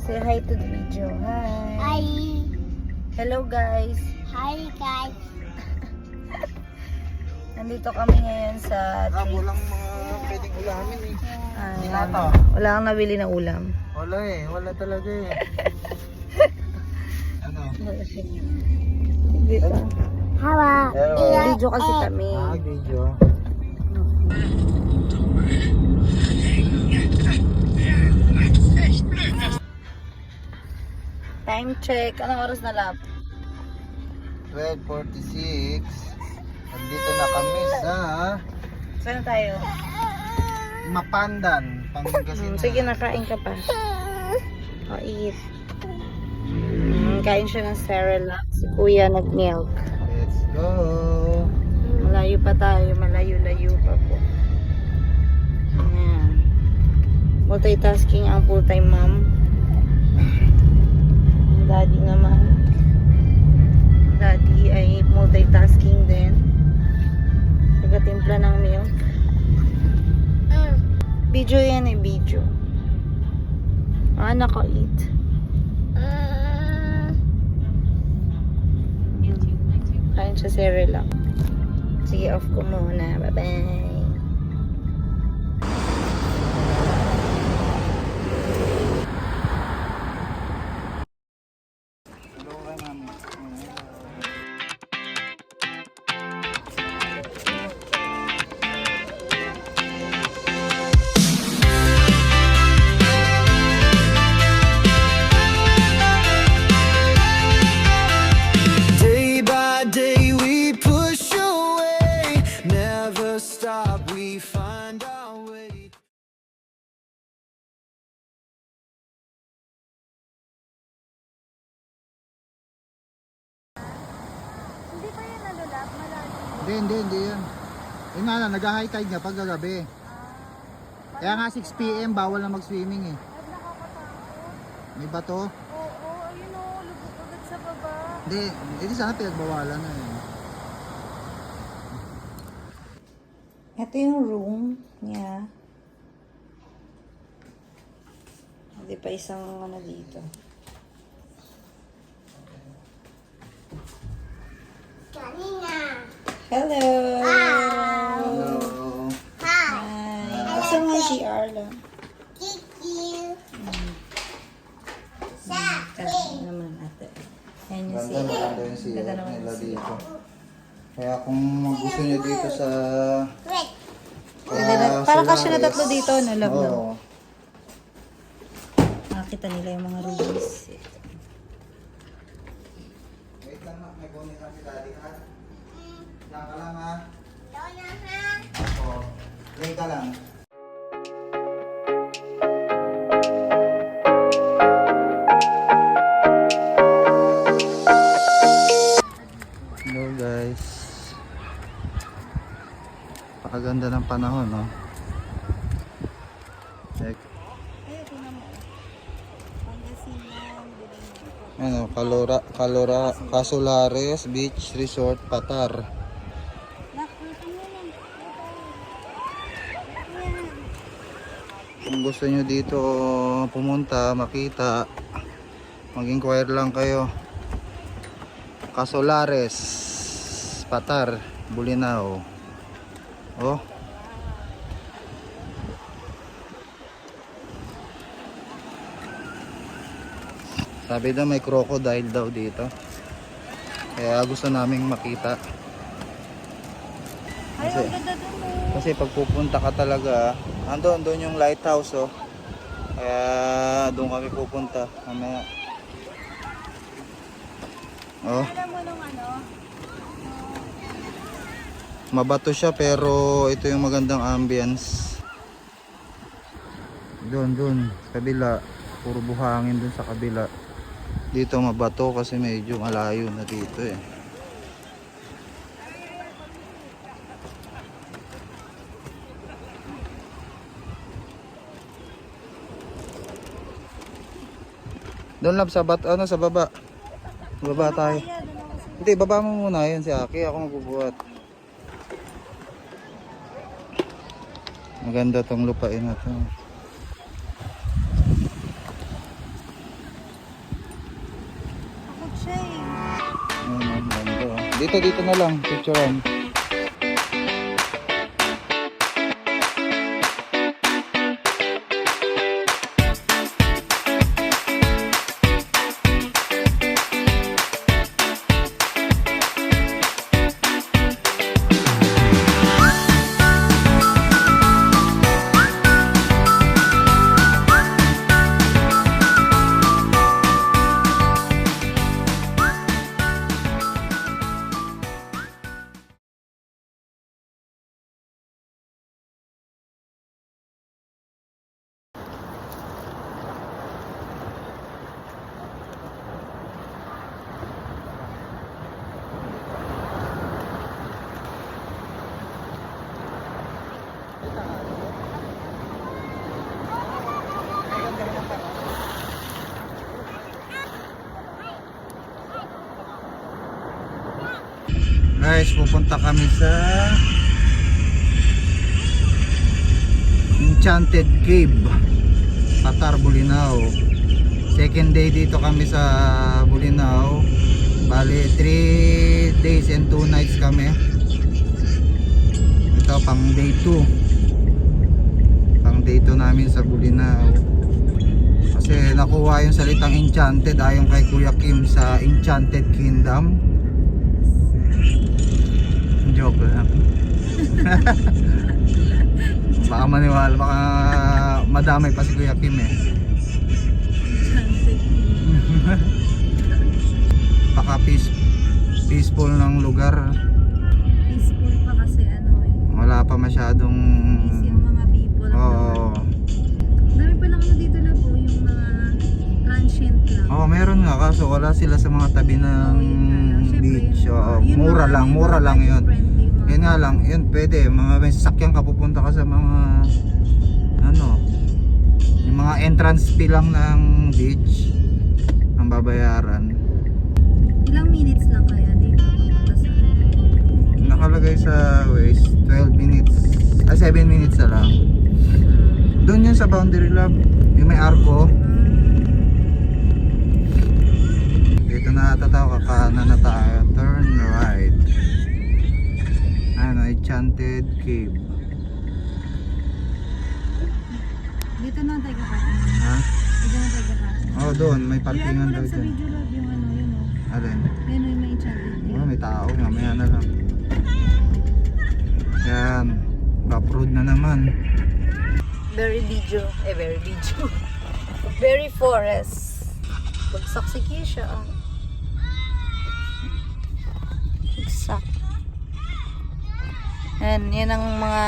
Say hi to the video. Hi. Hi. Hello guys. Hi guys. Nandito kami ngayon sa Walang mga pwedeng ulamin eh. wala kang nabili na ulam. Wala eh, wala talaga eh. Ano? Dito. Hawa. Video kasi kami. Video. Time check. Anong oras na lap? 12:46. Nandito na kami sa Saan tayo? Mapandan, Pangasinan. Sige, nakain ka pa. O, eat. Kain siya ng Cerelac. Si kuya nag-milk. Let's go. Malayo pa tayo. Malayo-layo pa po. Ayan. Multitasking ang full-time mom. Ang daddy naman. Daddy ay multitasking din. Nagatimpla ng milk. Video yan eh, video. Naka-eat. Kain siya Cerelac. Sige, off ko muna. Bye-bye. Day by day we push away, never stop, we find our way. Hindi pa yan nalulap, malalim. Hindi yan. Yun nga lang, nag-high tide nga pag gagabi. Kaya nga 6 PM bawal na mag-swimming eh. At nakakatakot. May bato. Oo, ayun o, lubog agad sa baba. Hindi sana pinagbawalan na eh. Ito yung room niya. Hindi pa isang ano dito. Kanina. Hello! Hello. Hi. Hi! Gusto mo si Arla? Kiki. Kasi naman ate. Ayan yung si Maganda yung CR Ganda naman nila yung dito. Kaya kung gusto nyo dito sa Wait. Parang kasi na tatlo dito, no, love, no? Oo. Makakita nila yung mga rooms. Wait lang na, may kunin lang si daddy ha. Diyan ka lang ha. Ikaw na ha. Oo. Play ka lang. Hello guys. Pakaganda ng panahon, no? Check. Ano, Casolares Beach Resort, Patar. Kung gusto nyo dito pumunta, makita, mag-inquire lang kayo. Casolares, Patar, Bolinao. Oh. Sabi daw may crocodile daw dito. Kaya gusto naming makita. Kasi pag pupunta ka talaga, doon yung lighthouse oh. Kaya doon kami pupunta mamaya. Oh. Alam mo nung ano? Mabato siya pero ito yung magandang ambience. Doon, kabila. Puro buhangin doon sa kabila. Dito mabato kasi medyo malayo na dito eh. Doon lab sa sa baba. Baba tayo. Hindi, baba mo muna yun si Aki. Ako magbubuhat. Maganda tong lupain na to. siya eh. Ganda. Dito na lang, picturean. Guys, pupunta kami sa Enchanted Cave, Qatar, Bolinao. Second day dito kami sa Bolinao. Bali 3 days and 2 nights kami. Ito pang day 2. Pang day 2 namin sa Bolinao. Kasi nakuha yung salitang enchanted ayon kay Kuya Kim sa Enchanted Kingdom. Joke lang. Baka maniwala, baka madamay pa si Kuya Kim eh. Baka peaceful ng lugar. Peaceful pa kasi ano eh. Wala pa masyadong Peace yung mga people. Oo. Dami pa lang ano dito na po, yung mga transient lang. Oo, meron nga kaso wala sila sa mga tabi ng beach. Oo, mura lang yun. Yun nga lang, yun pwede. May sasakyan ka, pupunta ka sa mga ano, yung mga entrance fee lang ng beach ang babayaran. Ilang minutes lang kaya dito papunta sa Nakalagay sa Waze 12 minutes. 7 minutes na lang. Doon yun sa Boundary Lab, yung may arko. Dito na tataw, kakanan na tayo. Turn right. Ano, Enchanted Cave. Dito na tayo kakain. Ha? Dito na tayo kakain. Oh, doon, may Yan parkingan mo daw lang sa dyan. video lab yung ano, yun o. Alin? Yan o yung may enchanted Oh, cave. may tao, mamaya na lang. Yan, rough road na naman. Very video. Very video. Very forest. Bagsak si Keisha. Bagsak. And yan ang mga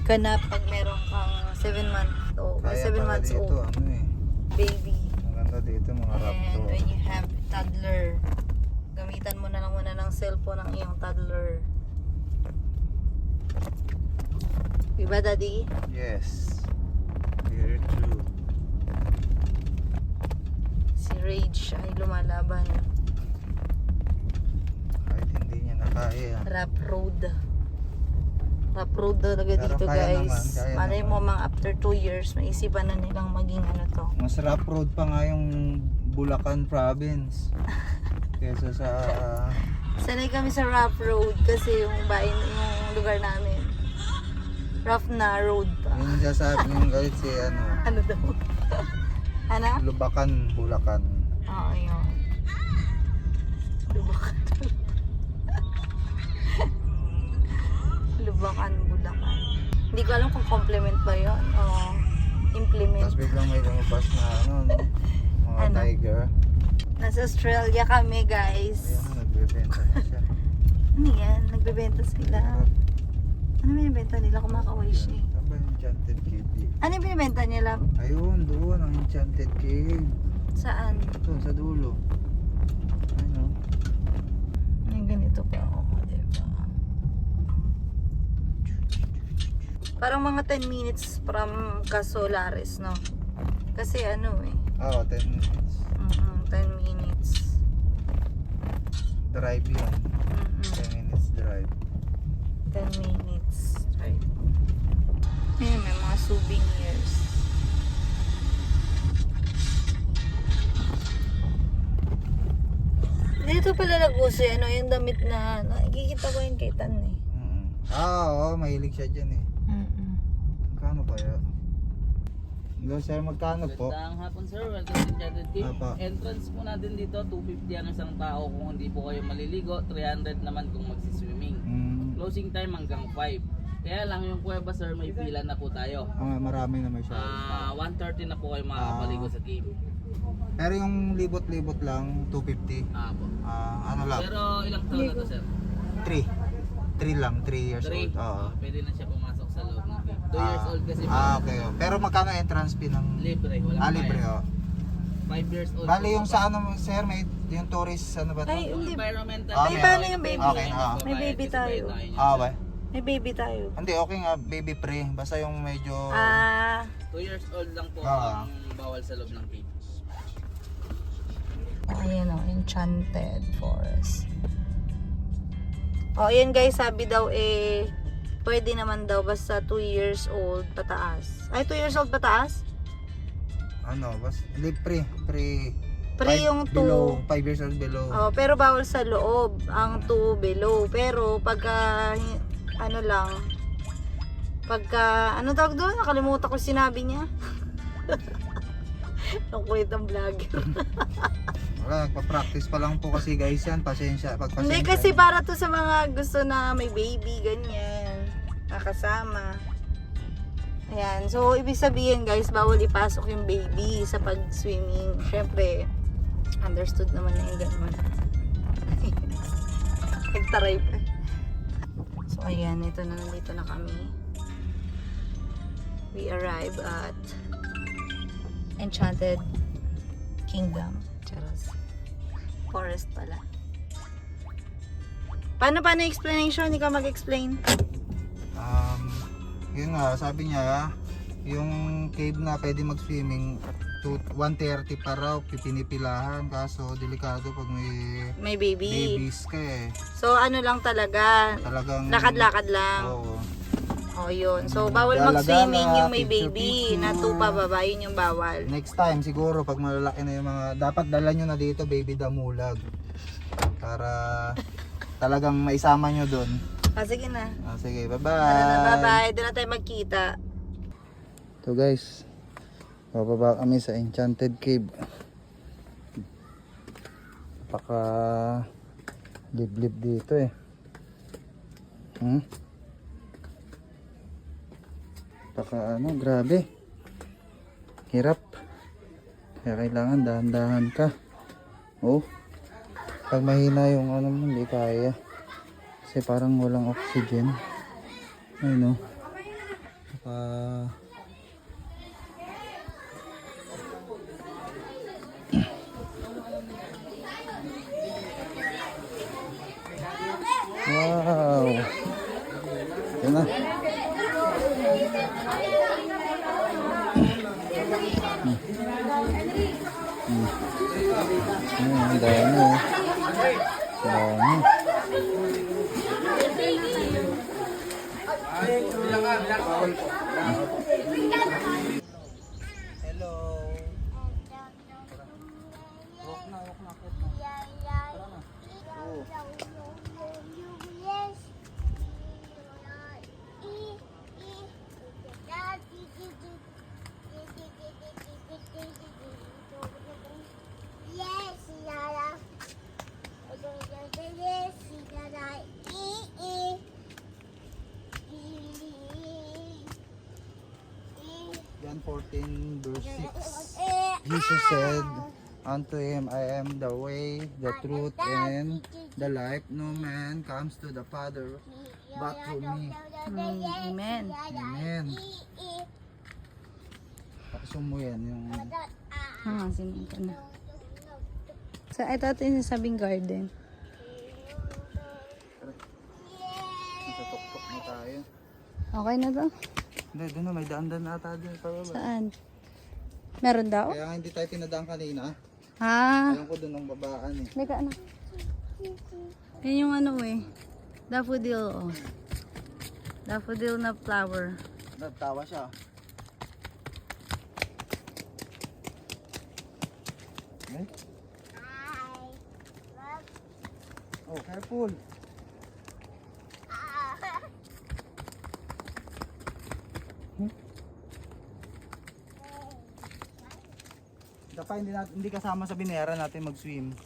ganap pag meron kang 7 months old. Kaya 7 pala months dito, old ano eh. baby. Maganda dito mga And raptor. when you have toddler, gamitan mo na lang muna ng cellphone ng iyong toddler. Diba, Daddy? Yes. Very true. Si Rage ay lumalaban. Kahit hindi niya na kaya. Rap road. Rap road talaga Pero dito, kaya guys. naman, kaya Malay mo naman. mga after 2 years, maisipan na nilang maging ano to. Mas rough road pa nga yung Bulacan province. Kesa sa Sanay kami sa rough road kasi yung yung lugar namin. Rough na road pa. yung sasabi yung galit si ano, Ano daw? Ano? Lubacan, Bulacan. Oo, yun. Lubakan. Lubakan, Bulacan. Hindi ko alam kung compliment ba yun o implement. Tapos biglang may lumabas na ano, no? Mga Ano? tiger. Nasa Australia kami, guys. Ayan, nagbebenta na siya. Ano yan? Nagbebenta sila. Ano binibenta nila? Kumakaway siya eh. Saan ba yung Enchanted Cave? Ano yung binibenta nila? Ayun, doon ang Enchanted Cave. Saan? Doon sa dulo. Ano? May ganito pa ako, diba? Parang mga 10 minutes from Casolares, no? Kasi ano eh. Oo, 10 minutes. 10 minutes. Drive yun. 10 minutes drive. 10 minutes. Right. Ayun, may mga souvenirs. Dito pala Laguso, ano, yung damit na, nakikita ko yun kay Tan eh. Oo, mahilig siya dyan eh. Mm-mm. Magkano kaya? Hello sir, magkano po? Magandang hapon sir, welcome to Enchanted Cave. Apa. Entrance po natin dito, 250 ang isang tao kung hindi po kayo maliligo, 300 naman kung magsiswimming. Closing time hanggang 5. Kaya lang yung kuweba sir, may pila na po tayo. Marami naman siya. 1:30 na po kayo makakapaligo sa cave. Pero yung libot-libot lang, 250. Po. Ano lang? Pero ilang taon na to sir? 3 lang, 3 years 3? old. Oo. Pwede na siya pumasok sa loob ng cave. 2 years old kasi po. Okay. Pero magkano entrance fee ng... Libre, walang libre, bayad. oh. 5 years old. Bali po yung pa. sa ano, sir, may yung tourist, ano ba to? Ay, hindi. Environmental. Ay, paano yung baby? Okay, May baby tayo. Ba? May baby tayo. Hindi, okay nga, baby pre. Basta yung medyo... 2 years old lang po Ah. ang bawal sa loob ng cave. Ayan o, Enchanted Forest. O, ayan guys, sabi daw pwede naman daw basta 2 years old pataas. Ay, 2 years old pataas? Ano, pre. Pre yung 2. 5 years old below. Oh, pero bawal sa loob ang 2 below. Pero pagka ano lang, pagka ano tawag doon? Nakalimutan ko sinabi niya. Ang kwentang vlogger. Wala, nagpa-practice pa lang po kasi guys yan. Pasensya, pagpasensya. Hindi kasi para to sa mga gusto na may baby, ganyan. Nakasama. Ayan. So, ibig sabihin guys, bawal ipasok yung baby sa pag-swimming. Syempre, understood naman na yung gano'n. Nagtaray pa. So, ayan. Ito na, nandito na kami. We arrive at Enchanted Kingdom. Charos. Forest pala. Paano yung explanation? Ikaw mag-explain. Yun nga, sabi niya, yung cave na pwede mag-swimming, 130 pa raw, pinipilahan. Kaso, delikado pag May baby. babies ka eh. So, ano lang talaga, Talagang... lakad-lakad lang. Oo. O, yun. So, bawal Gala-gala, mag-swimming yung may picture, baby. picture. Na 2 pababa, yun yung bawal. Next time, siguro, pag malalaki na yung mga... Dapat dala nyo na dito, baby damulag. Para talagang maisama nyo dun. Sige na. Sige, Tara na, bye-bye. bye-bye. Doon na tayo magkita. So guys, bababa kami sa Enchanted Cave. Napaka liblib dito eh. Napaka grabe. Hirap. Kaya kailangan dahan-dahan ka. Oh. Pag mahina yung ano mo, hindi kaya. Kasi parang walang oxygen. Ayun oh. Wow. Yan na. Ang dami oh. Dami. Hello. Walk na. Oh. John 14 verse 6. Jesus said unto him, I am the way, the truth, and the life. No man comes to the Father but through me. Amen. Amen. Pakso mo yan yung... Sinan ko na. So, ito yung sabing garden. Sa tuktok na tayo. Okay na to? Hindi, doon na may daan-daan ata din sa baba. Saan? Meron daw? Kaya nga hindi tayo pinadaan kanina. Ha? Alam ko doon ang babaan eh. Lika, anak. Yan yung ano eh. Daffodil, oh. Daffodil na flower. Nagtawa siya. Eh? Oh, careful. Dapat hindi kasama sa binera natin mag-swim.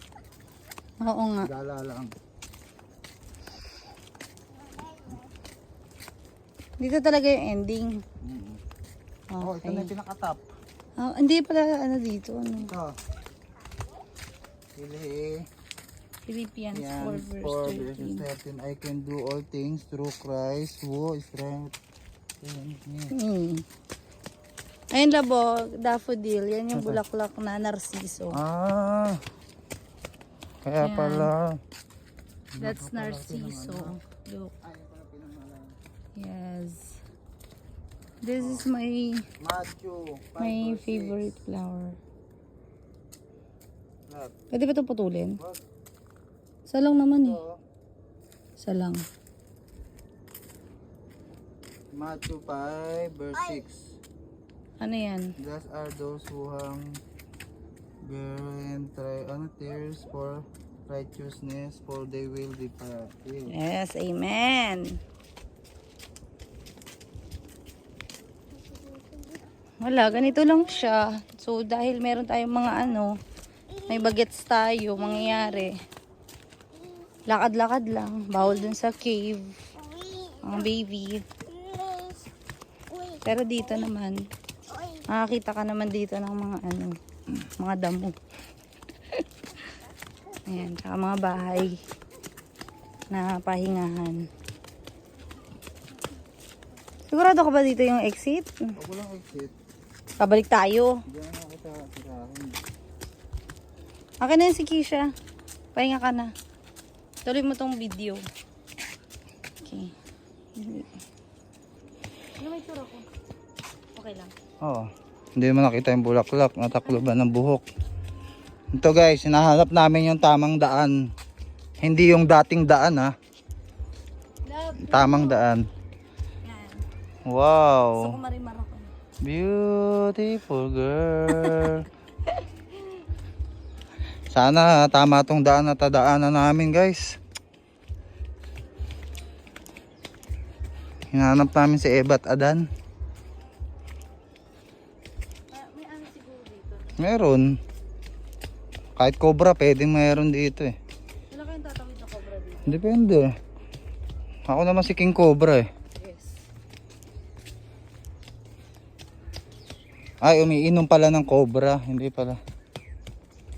Oo nga. Gala lang. Dito talaga yung ending. Oh, ito na yung pinaka-top. Oh, hindi pala ano dito. Ano? Ito. Pili. Philippians Yan, 4 4 verse verses 13. 13. I can do all things through Christ who strength. Ayun labo, daffodil. Yan yung bulaklak na narciso. Ah. Kaya Yan. pala. That's narciso. Look. Yes. This is my Matthew 5 my verse favorite flower. 6. Look. Pwede ba ito putulin? Wag. Isa lang naman eh. Ito. Isa lang. Matthew 5 verse 6. Ano yan? Blessed are those who bear and tears for righteousness, for they will be filled. Yes, amen. Wala, ganito lang siya. So, dahil meron tayong mga ano, may bagets tayo, mangyayari. Lakad-lakad lang. Bawal dun sa cave. Mga baby. Pero dito naman, makakita ka naman dito ng mga ano, mga damo. Ayan, tsaka mga bahay na pahingahan. Sigurado ka ba dito yung exit? Huwag lang exit. Pabalik tayo. Diyan ako sa tirahin. Akin na yun si Kisha. Pahinga ka na. Tuloy mo tong video. Okay. Ano may turo ko? Okay lang. Oo. Hindi mo nakita yung bulaklak. Natakloban ng buhok. Ito guys, hinahanap namin yung tamang daan. Hindi yung dating daan ha. Tamang daan. Yan. So, Wow. kumarimar ako. Beautiful girl. Sana tama tong daan na tadaanan namin guys. Hinahanap namin si Eva at Adan. May ano siguro dito. Meron. Kahit cobra pwedeng meron dito eh. Wala kayong tatawid na cobra dito? Depende. Ako naman si King Cobra eh. Yes. Ay, umiinom pala ng cobra. Hindi pala.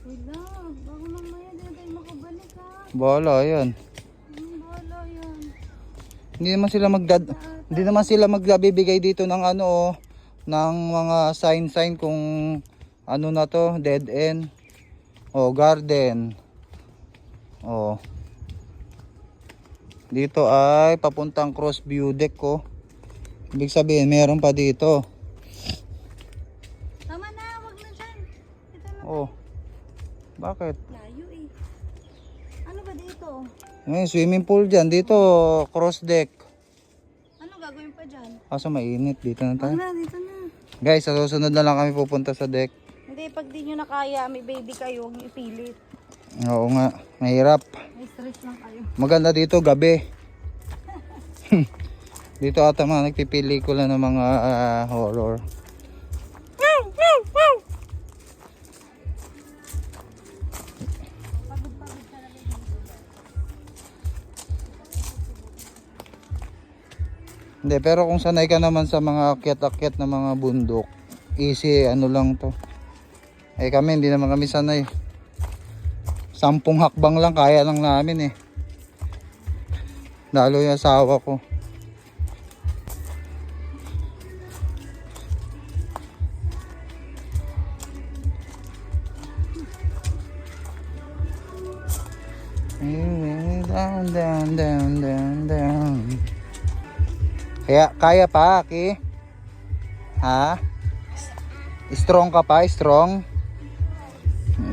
Wala. Baka mamaya din tayo makabalik ha. Bahala yan. Wala yan. Hindi naman sila magbibigay dito ng ano oh, ng mga sign kung ano na to, dead end. Oh, garden. Oh. Dito ay papuntang Crossview Deck ko. Ibig sabihin, meron pa dito. Tama na, wag na dyan. Ito na. Oh. Bakit? Layo eh. Ano ba dito? May swimming pool dyan. Dito, cross deck. Ano gagawin pa dyan? Kaso mainit. Dito na Wag tayo. na, dito na. Guys, sa susunod na lang kami pupunta sa deck. Hindi, pag di nyo na kaya, may baby kayo, huwag nyo ipilit. Oo nga, mahirap. May stress lang kayo. Maganda dito gabi. Dito ata mga nagpipelikula ng mga horror. Hindi, pero kung sanay ka naman sa mga akyat-akyat na mga bundok, easy ano lang to. Eh kami, hindi naman kami sanay. 10 hakbang lang, kaya lang namin eh. Lalo yung asawa ko. Down, down, down, down, down. Kaya pa, Aki? Ha? Strong ka pa, strong?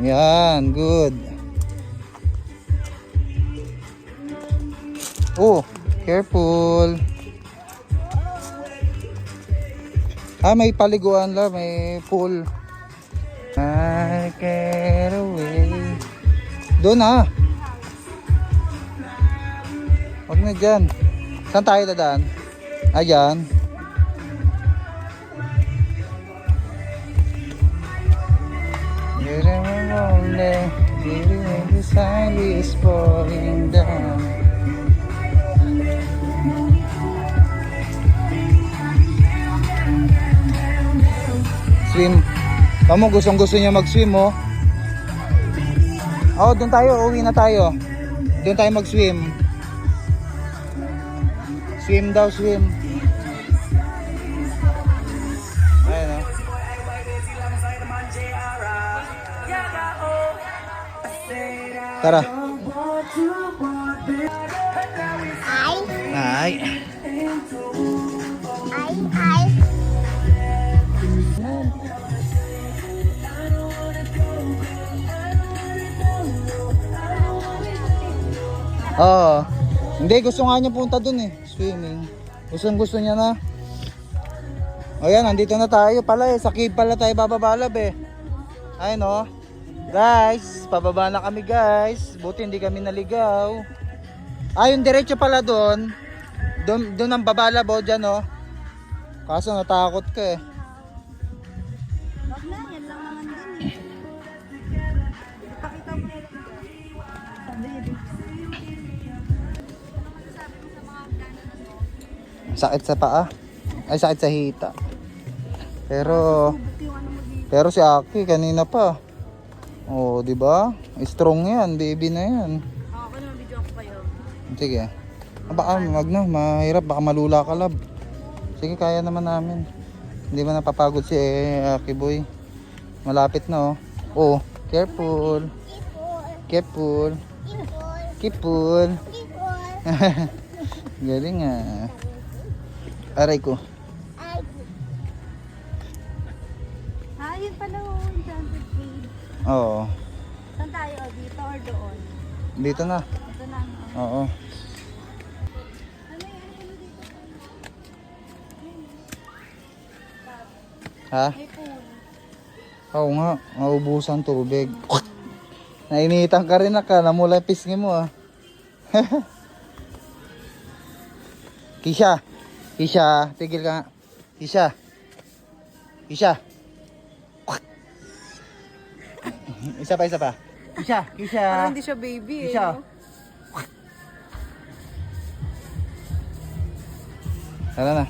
Yan, good. Oh, careful. May paliguan lang, may pool. I get away. Doon ha. na dyan. Saan tayo dadaan? Ayan. The sun is falling down. Swim. Kamu gustong gusto niya mag-swim, oh. Oh, doon tayo, uwi na tayo. Doon tayo mag-swim. Swim daw, swim. Ayun, oh. Tara. Ay. Ay. Oo. Hindi, gusto nga niya punta dun eh. Swimming. Gusto niya na. O yan, nandito na tayo pala eh. Sa cave pala tayo bababalab eh. Ayun o. Guys, pababa na kami guys. Buti hindi kami naligaw. Ayun, diretso pala dun. Dun ang babalab o dyan o. Kaso natakot ka eh. Wag na, yan lang naman din. Ipakita mo na lang. Sakit sa paa. Ay, sakit sa hita. Pero si Aki kanina pa. Oh, di ba? Strong 'yan, baby na 'yan. Ako na video ako kayo. Sige. Baka wag na, mahirap, baka malula ka lab. Sige, kaya naman namin. Hindi man napapagod si Aki boy. Malapit na oh. Oh, careful. Careful. Careful. Galing ah. Aray ko. Yun pala oh, Enchanted Cave. Oo. Saan tayo? Dito or doon? Dito na. Ito na. Oo. Ha? May pool. Oo nga, maubusan tubig. Nainitan ka rin ka, namula yung pisngi mo ah. Kisha, Kisha, tigil ka nga. Kisha, Kisha. Isa pa. Kisha, Kisha. Parang hindi siya baby eh. Kisha. No? Tara na.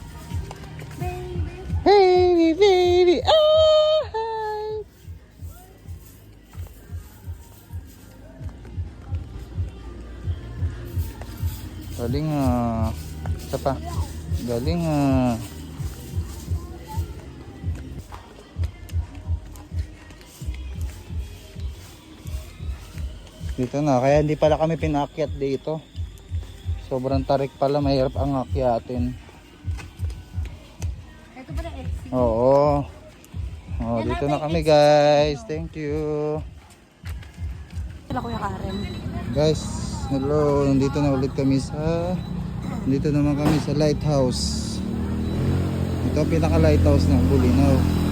Baby, baby, ah, hi. Galing ah. Isa pa. Galing ah. Dito na, kaya hindi pala kami pinakyat dito. Sobrang tarik pala, mahirap ang akyatin. Ito pala exit. Oo. Oh, dito na kami guys. Thank you. Sila Kuya Karen. Guys, hello. Nandito na ulit kami Dito naman kami sa lighthouse. Ito ang pinaka lighthouse ng Bulinaw.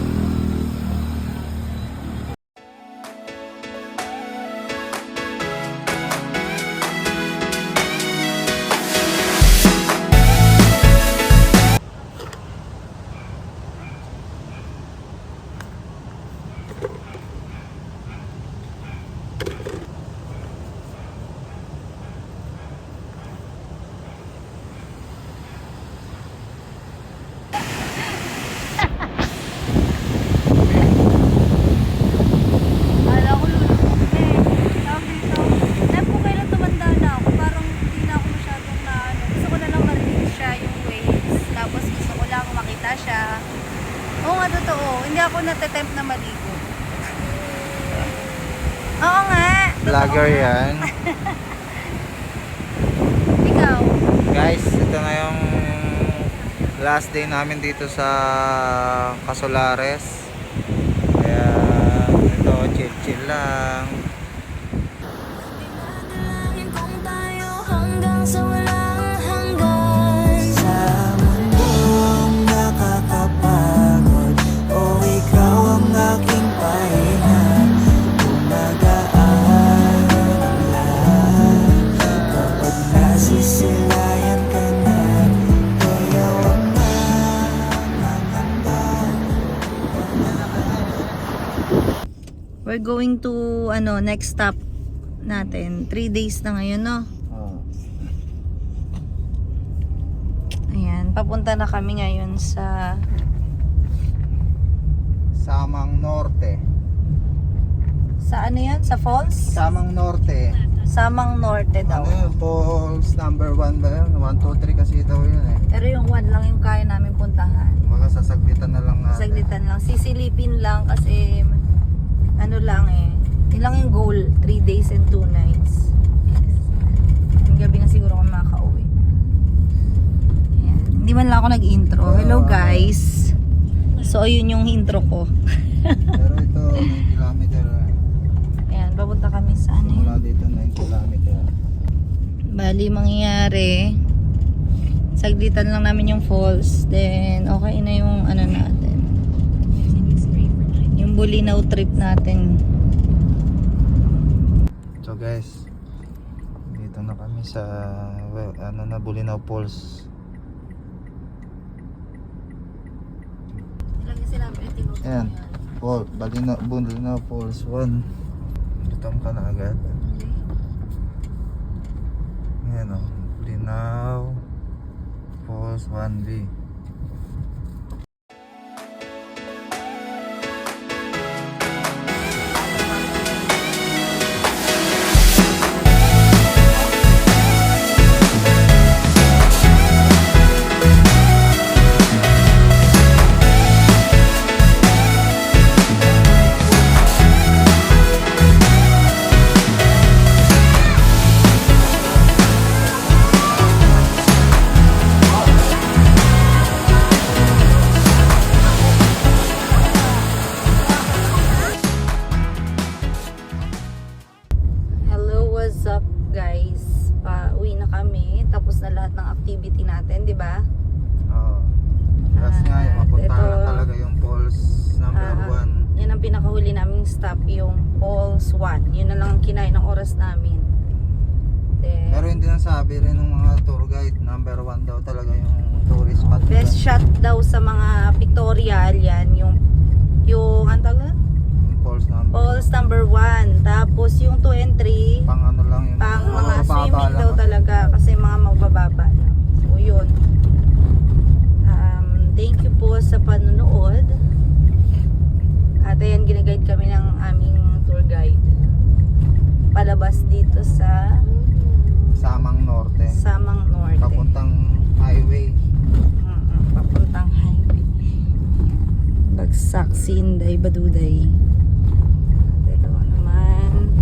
Kala ko lulubog na eh. Tawag dito. Alam ko kailan tumanda na ako. Parang hindi na ako masyadong na ano. Gusto ko na lang marinig siya yung waves. Tapos gusto ko lang makita siya. Oo nga, totoo. Hindi ako natatempt na maligo. Oo nga. Vlogger yan. Ikaw. Guys, ito na yung last day namin dito sa Casolares. Kaya ito, chill lang. Dinadalangin kong tayo hanggang sa walang hanggan. Sa mundong nakakapagod, o ikaw ang aking pahinga. Tumagaan ang lahat kapag nasisilayan. We're going to, next stop natin. 3 days na ngayon, no? Oh. Ayan, papunta na kami ngayon sa Samang Norte. ano yan? Sa falls? Samang Norte. Samang Norte daw. Ano yun? Falls number 1 ba yun? 1, 2, 3 kasi daw yun eh. Pero yung 1 lang yung kaya namin puntahan. Baka sasaglitan na lang natin. Saglitan lang. Sisilipin lang kasi ano lang eh. Yun lang yung goal. 3 days and 2 nights. Yung gabi na siguro kami makaka-uwi. Ayan. Hindi man lang ako nag-intro. Hello guys. So ayun yung intro ko. Pero ito, 9 kilometer. Ayan, papunta kami sa ano Mula yun. dito 9 kilometer. Bali mangyayari, saglitan lang namin yung falls. Then okay na yung ano natin. Yung Bulinaw trip natin. So guys, dito na kami sa Bulinaw Falls. Ilagay sila ang Ayan, Bulinaw Falls 1. Gutom ka na agad. Ayan o, Bulinaw Falls 1B. Hello, what's up guys? Pauwi na kami. Tapos na lahat ng activity natin, di ba? Oo. Last nga yung mapunta ito, na talaga yung Falls number 1. Yan ang pinakahuli naming stop, yung Falls 1. Yun na lang ang kinain ng oras namin. Then, Pero hindi na sabi rin ng mga tour guide, number 1 daw talaga yung tourist spot. best shot daw sa mga pictorial yan, yung ang tawag na? Falls number. Falls number 1. Tapos yung 2 and 3, Pang ano lang yung pang mga mababa swimming lang. daw talaga kasi mga mabababa lang. So yun. Thank you po sa panonood. At ayan, ginaguide kami ng aming tour guide. Palabas dito sa Samang Norte. Samang Norte. Papuntang highway. Papuntang highway. Bagsak si Inday Baduday. Pero naman.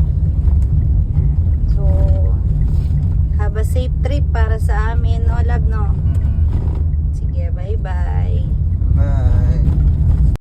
So, have a safe trip para sa amin, no, love, no? Mm. Sige, bye-bye. Bye.